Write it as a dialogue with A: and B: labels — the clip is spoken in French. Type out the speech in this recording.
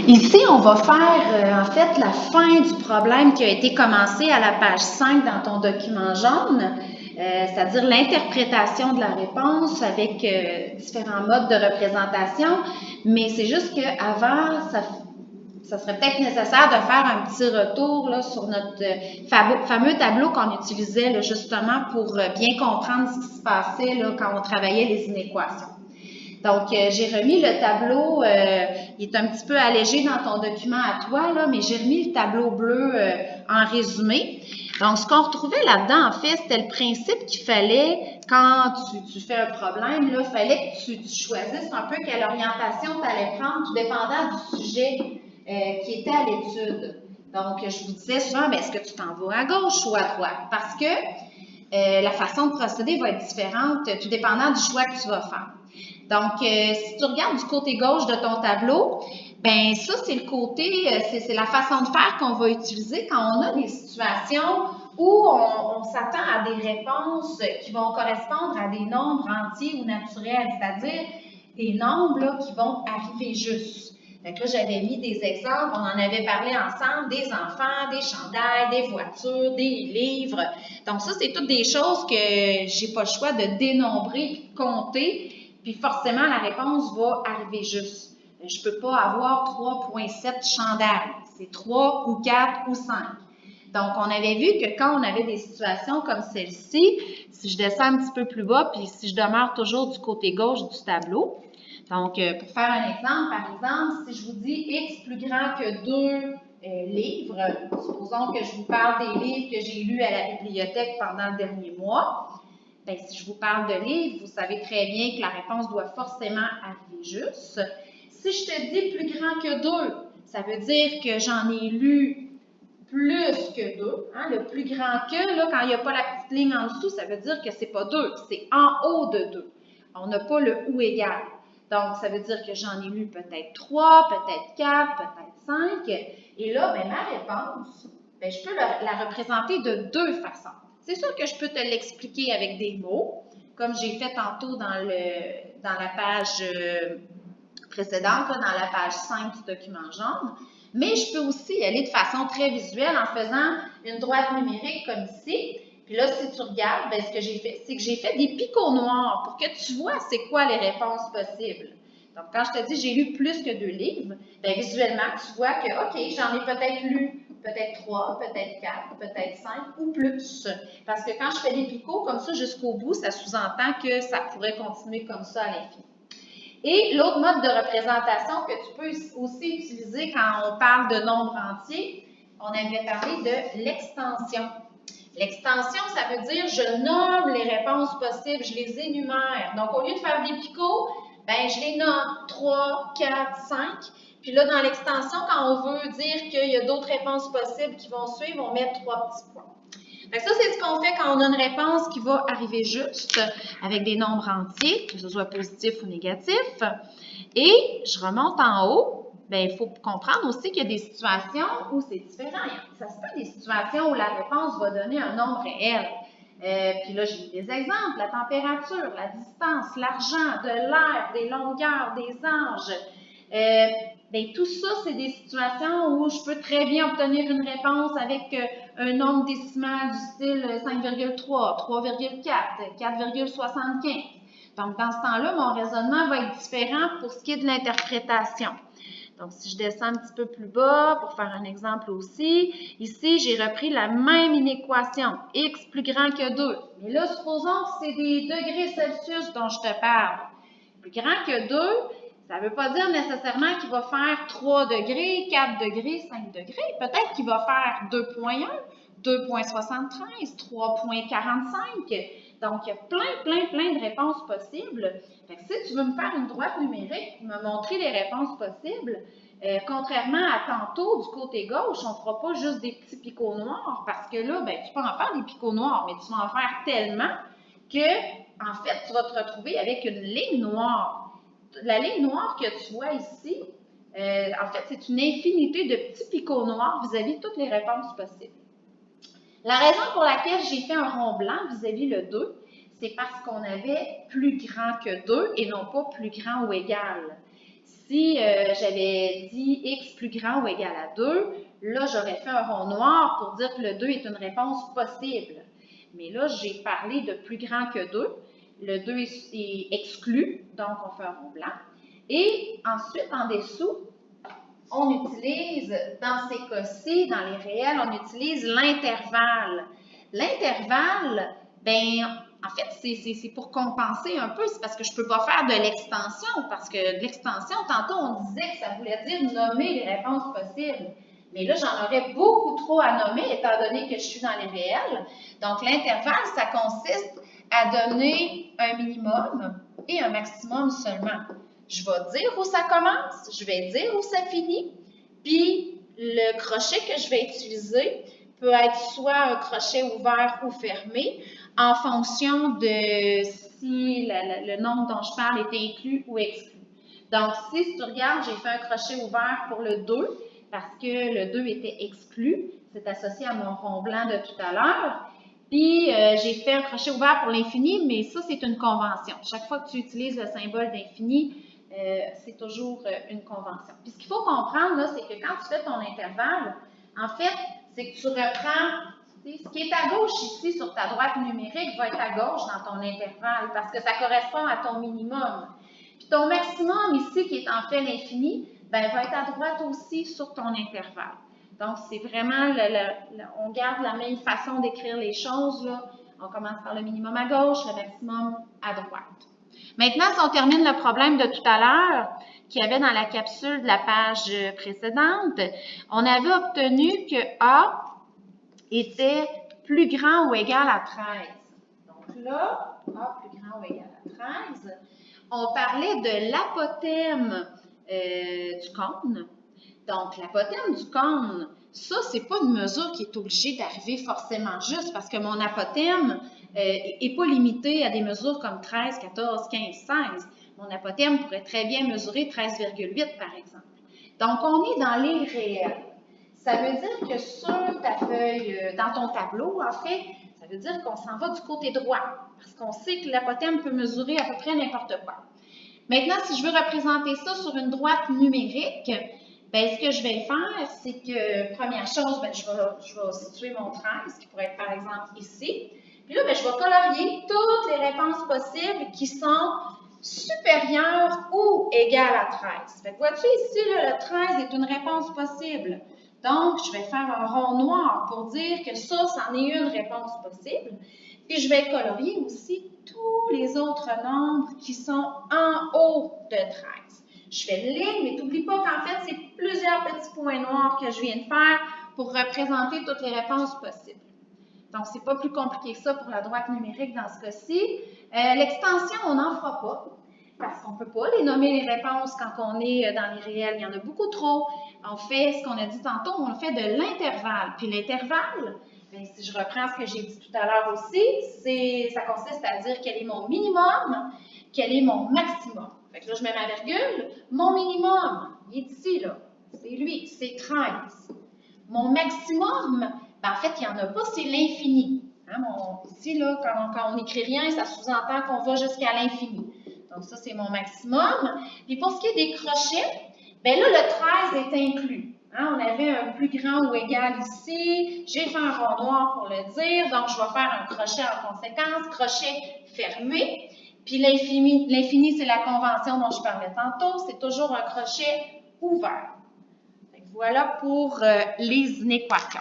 A: Ici, on va faire en fait la fin du problème qui a été commencé à la page 5 dans ton document jaune, c'est-à-dire l'interprétation de la réponse avec différents modes de représentation, mais c'est juste qu'avant, ça serait peut-être nécessaire de faire un petit retour là, sur notre fameux tableau qu'on utilisait là, justement pour bien comprendre ce qui se passait là, quand on travaillait les inéquations. Donc, j'ai remis le tableau, il est un petit peu allégé dans ton document à toi, là, mais j'ai remis le tableau bleu en résumé. Donc, ce qu'on retrouvait là-dedans, en fait, c'était le principe qu'il fallait, quand tu fais un problème, il fallait que tu choisisses un peu quelle orientation tu allais prendre, tout dépendant du sujet qui était à l'étude. Donc, je vous disais souvent, est-ce que tu t'en vas à gauche ou à droite? Parce que la façon de procéder va être différente, tout dépendant du choix que tu vas faire. Donc, si tu regardes du côté gauche de ton tableau, ben ça, c'est le côté, c'est la façon de faire qu'on va utiliser quand on a des situations où on s'attend à des réponses qui vont correspondre à des nombres entiers ou naturels, c'est-à-dire des nombres là, qui vont arriver juste. Donc là, j'avais mis des exemples, on en avait parlé ensemble, des enfants, des chandails, des voitures, des livres. Donc ça, c'est toutes des choses que j'ai pas le choix de dénombrer et de compter. Puis forcément, la réponse va arriver juste. Je ne peux pas avoir 3,7 chandails. C'est 3 ou 4 ou 5. Donc, on avait vu que quand on avait des situations comme celle-ci, si je descends un petit peu plus bas, puis si je demeure toujours du côté gauche du tableau, donc, pour faire un exemple, par exemple, si je vous dis X plus grand que 2 livres, supposons que je vous parle des livres que j'ai lus à la bibliothèque pendant le dernier mois, bien, si je vous parle de livres, vous savez très bien que la réponse doit forcément arriver juste. Si je te dis plus grand que 2, ça veut dire que j'en ai lu plus que 2. Hein? Le plus grand que, là, quand il n'y a pas la petite ligne en dessous, ça veut dire que ce n'est pas 2, c'est en haut de 2. On n'a pas le ou égal. Donc, ça veut dire que j'en ai lu peut-être 3, peut-être 4, peut-être 5. Et là, bien, ma réponse, bien, je peux la représenter de deux façons. C'est sûr que je peux te l'expliquer avec des mots, comme j'ai fait tantôt dans la page précédente, là, dans la page 5 du document jaune. Mais je peux aussi y aller de façon très visuelle en faisant une droite numérique comme ici. Puis là, si tu regardes, bien, ce que j'ai fait, c'est que j'ai fait des picots noirs pour que tu vois c'est quoi les réponses possibles. Donc, quand je te dis j'ai lu plus que 2 livres, bien, visuellement, tu vois que, OK, j'en ai peut-être lu peut-être 3, peut-être 4, peut-être 5 ou plus. Parce que quand je fais des picots comme ça jusqu'au bout, ça sous-entend que ça pourrait continuer comme ça à l'infini. Et l'autre mode de représentation que tu peux aussi utiliser quand on parle de nombres entiers, on avait parlé de l'extension. L'extension, ça veut dire je nomme les réponses possibles, je les énumère. Donc, au lieu de faire des picots, ben, je les nomme 3, 4, 5. Puis là, dans l'extension, quand on veut dire qu'il y a d'autres réponses possibles qui vont suivre, on met 3 petits points. Donc ça, c'est ce qu'on fait quand on a une réponse qui va arriver juste avec des nombres entiers, que ce soit positif ou négatif. Et je remonte en haut. Bien, il faut comprendre aussi qu'il y a des situations où c'est différent. Ça se peut des situations où la réponse va donner un nombre réel. Puis là, j'ai des exemples, la température, la distance, l'argent, de l'air, des longueurs, des anges. Bien, tout ça, c'est des situations où je peux très bien obtenir une réponse avec un nombre décimal du style 5,3, 3,4, 4,75. Donc, dans ce temps-là, mon raisonnement va être différent pour ce qui est de l'interprétation. Donc, si je descends un petit peu plus bas pour faire un exemple aussi, ici, j'ai repris la même inéquation, x plus grand que 2. Mais là, supposons que c'est des degrés Celsius dont je te parle. Plus grand que 2, ça ne veut pas dire nécessairement qu'il va faire 3 degrés, 4 degrés, 5 degrés. Peut-être qu'il va faire 2,1, 2,73, 3,45. Donc, il y a plein de réponses possibles. Fait que si tu veux me faire une droite numérique, me montrer les réponses possibles, contrairement à tantôt, du côté gauche, on ne fera pas juste des petits picots noirs parce que là, ben, tu peux en faire des picots noirs, mais tu vas en faire tellement que, en fait, tu vas te retrouver avec une ligne noire. La ligne noire que tu vois ici, en fait, c'est une infinité de petits picots noirs vis-à-vis de toutes les réponses possibles. La raison pour laquelle j'ai fait un rond blanc vis-à-vis le 2, c'est parce qu'on avait plus grand que 2 et non pas plus grand ou égal. Si j'avais dit x plus grand ou égal à 2, là, j'aurais fait un rond noir pour dire que le 2 est une réponse possible. Mais là, j'ai parlé de plus grand que 2. Le 2 est exclu, donc on fait un rond blanc. Et ensuite, en dessous, on utilise, dans ces cas-ci, dans les réels, on utilise l'intervalle. L'intervalle, bien, en fait, c'est pour compenser un peu, c'est parce que je ne peux pas faire de l'extension, parce que de l'extension, tantôt, on disait que ça voulait dire nommer les réponses possibles. Mais là, j'en aurais beaucoup trop à nommer, étant donné que je suis dans les réels. Donc, l'intervalle, ça consiste à donner un minimum et un maximum seulement. Je vais dire où ça commence, je vais dire où ça finit, puis le crochet que je vais utiliser peut être soit un crochet ouvert ou fermé en fonction de si le nombre dont je parle est inclus ou exclu. Donc, si tu regardes, j'ai fait un crochet ouvert pour le 2 parce que le 2 était exclu, c'est associé à mon rond blanc de tout à l'heure. Puis, j'ai fait un crochet ouvert pour l'infini, mais ça, c'est une convention. Chaque fois que tu utilises le symbole d'infini, c'est toujours une convention. Puis, ce qu'il faut comprendre, là, c'est que quand tu fais ton intervalle, en fait, c'est que tu reprends, ce qui est à gauche ici sur ta droite numérique va être à gauche dans ton intervalle parce que ça correspond à ton minimum. Puis, ton maximum ici, qui est en fait l'infini, ben, va être à droite aussi sur ton intervalle. Donc, c'est vraiment, on garde la même façon d'écrire les choses, là. On commence par le minimum à gauche, le maximum à droite. Maintenant, si on termine le problème de tout à l'heure, qu'il y avait dans la capsule de la page précédente, on avait obtenu que A était plus grand ou égal à 13. Donc là, A plus grand ou égal à 13, on parlait de l'apothème du cône. Donc, l'apothème du cône, ça, c'est pas une mesure qui est obligée d'arriver forcément juste parce que mon apothème n'est pas limité à des mesures comme 13, 14, 15, 16. Mon apothème pourrait très bien mesurer 13,8 par exemple. Donc, on est dans les réels. Ça veut dire que sur ta feuille, dans ton tableau, en fait, ça veut dire qu'on s'en va du côté droit parce qu'on sait que l'apothème peut mesurer à peu près n'importe quoi. Maintenant, si je veux représenter ça sur une droite numérique, bien, ce que je vais faire, c'est que, première chose, bien, je vais situer mon 13, qui pourrait être par exemple ici. Puis là, bien, je vais colorier toutes les réponses possibles qui sont supérieures ou égales à 13. Fait que vois-tu ici, là, le 13 est une réponse possible. Donc, je vais faire un rond noir pour dire que ça, c'en est une réponse possible. Puis, je vais colorier aussi tous les autres nombres qui sont en haut de 13. Je fais une ligne, mais n'oublie pas qu'en fait, c'est plusieurs petits points noirs que je viens de faire pour représenter toutes les réponses possibles. Donc, c'est pas plus compliqué que ça pour la droite numérique dans ce cas-ci. L'extension, on n'en fera pas parce qu'on ne peut pas les nommer les réponses quand on est dans les réels. Il y en a beaucoup trop. On fait ce qu'on a dit tantôt, on fait de l'intervalle. Puis l'intervalle, bien, si je reprends ce que j'ai dit tout à l'heure aussi, ça consiste à dire quel est mon minimum, quel est mon maximum. Fait que là, je mets ma virgule. Mon minimum, il est ici, là. C'est lui, c'est 13. Mon maximum, ben, en fait, il n'y en a pas, c'est l'infini. Hein, ici, là, quand on n'écrit rien, ça sous-entend qu'on va jusqu'à l'infini. Donc, ça, c'est mon maximum. Puis, pour ce qui est des crochets, bien là, le 13 est inclus. Hein, on avait un plus grand ou égal ici. J'ai fait un rond noir pour le dire. Donc, je vais faire un crochet en conséquence, crochet fermé. Puis, l'infini, c'est la convention dont je parlais tantôt. C'est toujours un crochet ouvert. Voilà pour les inéquations.